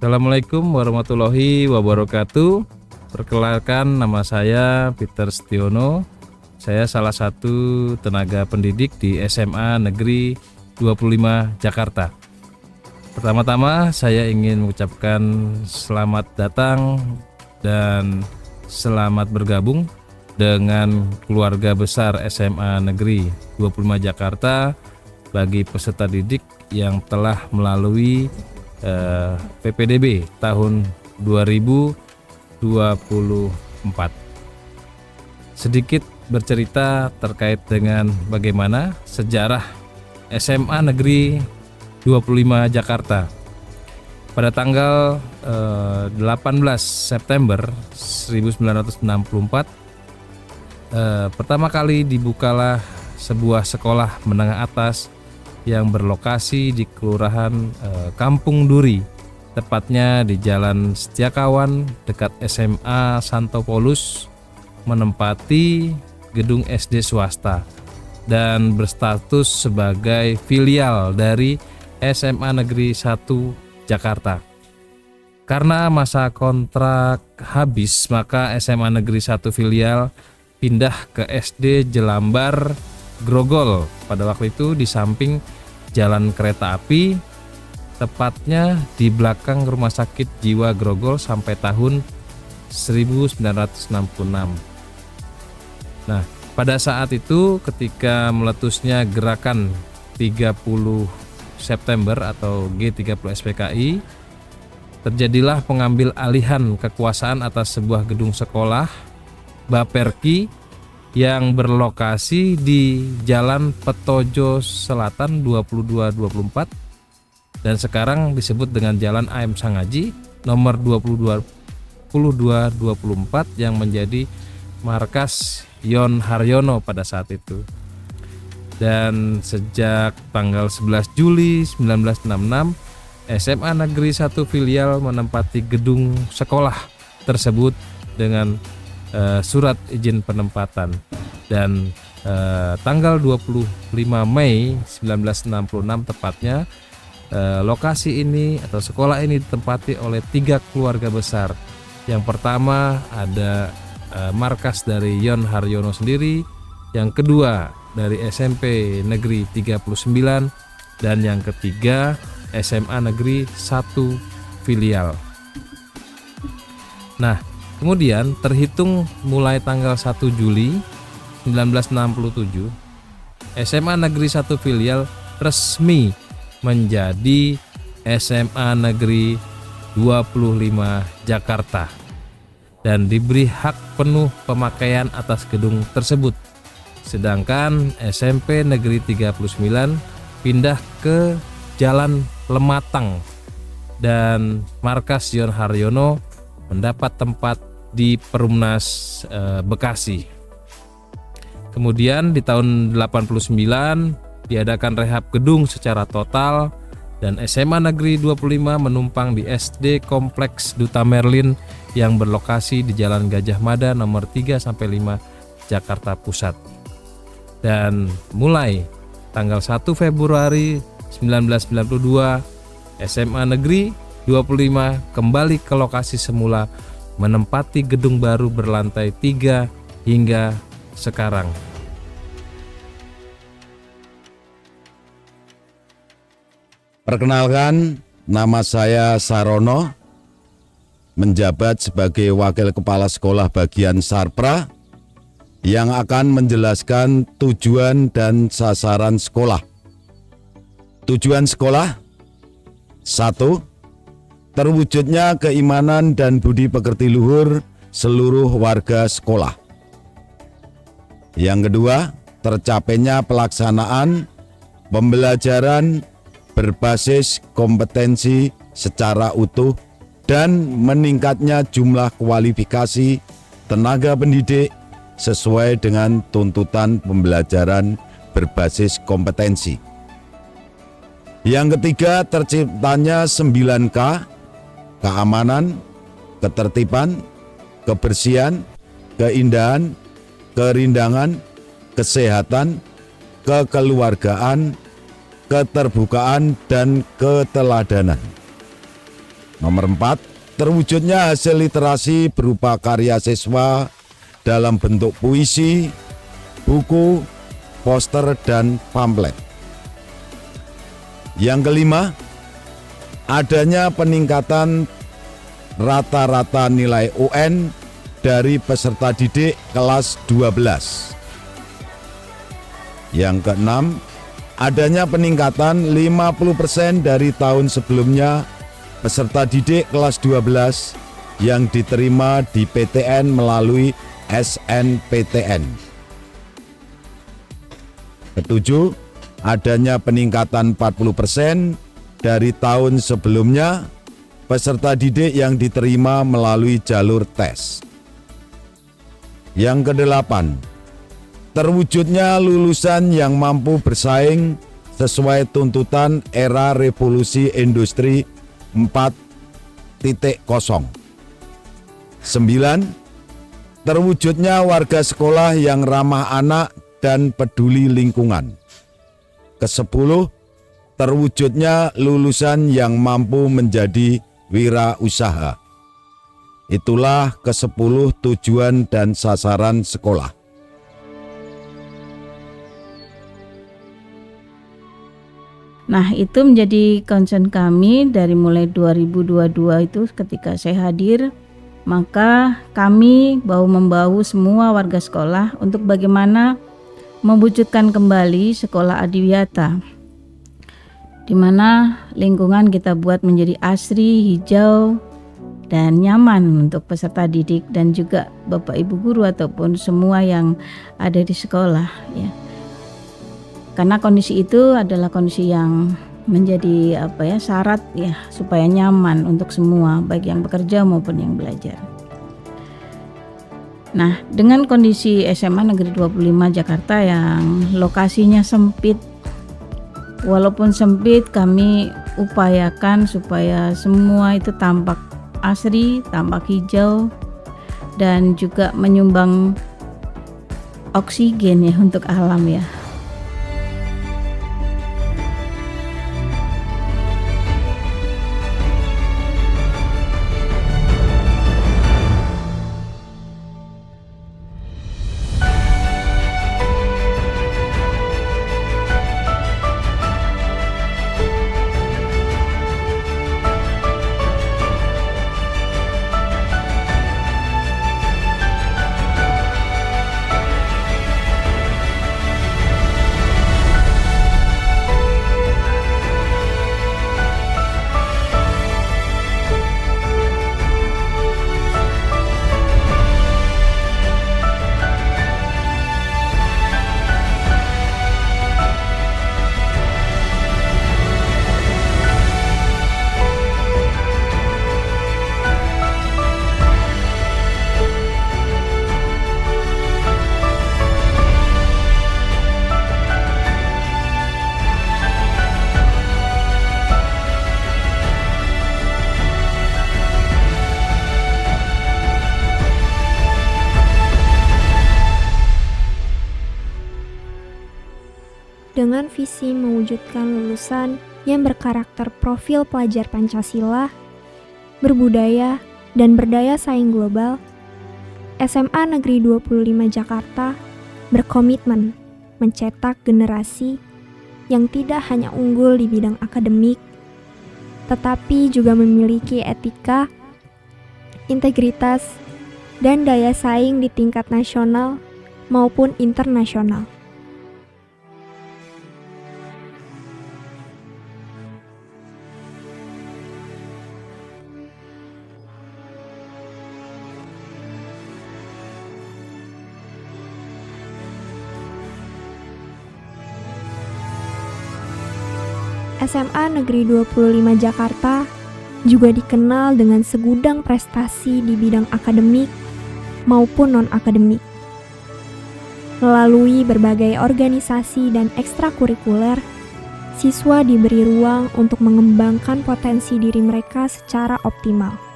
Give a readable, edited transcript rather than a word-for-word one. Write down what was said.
Assalamualaikum warahmatullahi wabarakatuh. Perkenalkan, nama saya Peter Setiono. Saya salah satu tenaga pendidik di SMA Negeri 25 Jakarta. Pertama-tama saya ingin mengucapkan selamat datang dan selamat bergabung dengan keluarga besar SMA Negeri 25 Jakarta bagi peserta didik yang telah melalui PPDB tahun 2024. Sedikit bercerita terkait dengan bagaimana sejarah SMA Negeri 25 Jakarta. Pada tanggal 18 September 1964 pertama kali dibukalah sebuah sekolah menengah atas yang berlokasi di Kelurahan Kampung Duri, tepatnya di Jalan Setiakawan dekat SMA Santo Paulus, menempati gedung SD swasta dan berstatus sebagai filial dari SMA Negeri 1 Jakarta. Karena masa kontrak habis, maka SMA Negeri 1 filial pindah ke SD Jelambar Grogol pada waktu itu di samping jalan kereta api, tepatnya di belakang Rumah Sakit Jiwa Grogol sampai tahun 1966. Nah, pada saat itu ketika meletusnya gerakan 30 September atau G30 SPKI, terjadilah pengambil alihan kekuasaan atas sebuah gedung sekolah Baperki yang berlokasi di Jalan Petojo Selatan 2224 dan sekarang disebut dengan Jalan AM Sangaji nomor 2224 yang menjadi markas Yon Haryono pada saat itu. Dan sejak tanggal 11 Juli 1966 SMA Negeri 1 filial menempati gedung sekolah tersebut dengan surat izin penempatan, dan tanggal 25 Mei 1966 tepatnya lokasi ini atau sekolah ini ditempati oleh 3 keluarga besar. Yang pertama ada markas dari Yon Haryono sendiri, yang kedua dari SMP Negeri 39, dan yang ketiga SMA Negeri 1 filial. Nah, kemudian terhitung mulai tanggal 1 Juli 1967, SMA Negeri 1 filial resmi menjadi SMA Negeri 25 Jakarta dan diberi hak penuh pemakaian atas gedung tersebut. Sedangkan SMP Negeri 39 pindah ke Jalan Lematang dan markas Yon Haryono mendapat tempat di Perumnas Bekasi. Kemudian di tahun 89 diadakan rehab gedung secara total dan SMA Negeri 25 menumpang di SD Kompleks Duta Merlin yang berlokasi di Jalan Gajah Mada nomor 3-5 Jakarta Pusat. Dan mulai tanggal 1 Februari 1992 SMA Negeri 25 kembali ke lokasi semula, menempati gedung baru berlantai 3 hingga sekarang. Perkenalkan, nama saya Sarono, menjabat sebagai Wakil Kepala Sekolah Bagian Sarpra yang akan menjelaskan tujuan dan sasaran sekolah. Tujuan sekolah: 1. Terwujudnya keimanan dan budi pekerti luhur seluruh warga sekolah. Yang kedua, tercapainya pelaksanaan pembelajaran berbasis kompetensi secara utuh dan meningkatnya jumlah kualifikasi tenaga pendidik sesuai dengan tuntutan pembelajaran berbasis kompetensi. Yang ketiga, terciptanya 9K: keamanan, ketertiban, kebersihan, keindahan, kerindangan, kesehatan, kekeluargaan, keterbukaan, dan keteladanan. Nomor 4, terwujudnya hasil literasi berupa karya siswa dalam bentuk puisi, buku, poster, dan pamflet. Yang kelima, adanya peningkatan rata-rata nilai UN dari peserta didik kelas 12. Yang keenam, adanya peningkatan 50% dari tahun sebelumnya peserta didik kelas 12 yang diterima di PTN melalui SNPTN. Ketujuh, adanya peningkatan 40% dari tahun sebelumnya peserta didik yang diterima melalui jalur tes. Yang kedelapan, terwujudnya lulusan yang mampu bersaing sesuai tuntutan era revolusi industri 4.0. 9. Terwujudnya warga sekolah yang ramah anak dan peduli lingkungan. Ke-10. Terwujudnya lulusan yang mampu menjadi wirausaha. Itulah ke-10 tujuan dan sasaran sekolah. Nah, itu menjadi concern kami dari mulai 2022 itu ketika saya hadir, maka kami bahu-membahu semua warga sekolah untuk bagaimana mewujudkan kembali sekolah adiwiyata, di mana lingkungan kita buat menjadi asri, hijau, dan nyaman untuk peserta didik dan juga Bapak Ibu guru ataupun semua yang ada di sekolah, ya. Karena kondisi itu adalah kondisi yang menjadi syarat ya supaya nyaman untuk semua, baik yang bekerja maupun yang belajar. Nah, dengan kondisi SMA Negeri 25 Jakarta yang lokasinya sempit, walaupun sempit kami upayakan supaya semua itu tampak asri, tampak hijau, dan juga menyumbang oksigen ya untuk alam ya. Dengan visi mewujudkan lulusan yang berkarakter profil pelajar Pancasila, berbudaya, dan berdaya saing global, SMA Negeri 25 Jakarta berkomitmen mencetak generasi yang tidak hanya unggul di bidang akademik, tetapi juga memiliki etika, integritas, dan daya saing di tingkat nasional maupun internasional. SMA Negeri 25 Jakarta juga dikenal dengan segudang prestasi di bidang akademik maupun non-akademik. Melalui berbagai organisasi dan ekstrakurikuler, siswa diberi ruang untuk mengembangkan potensi diri mereka secara optimal.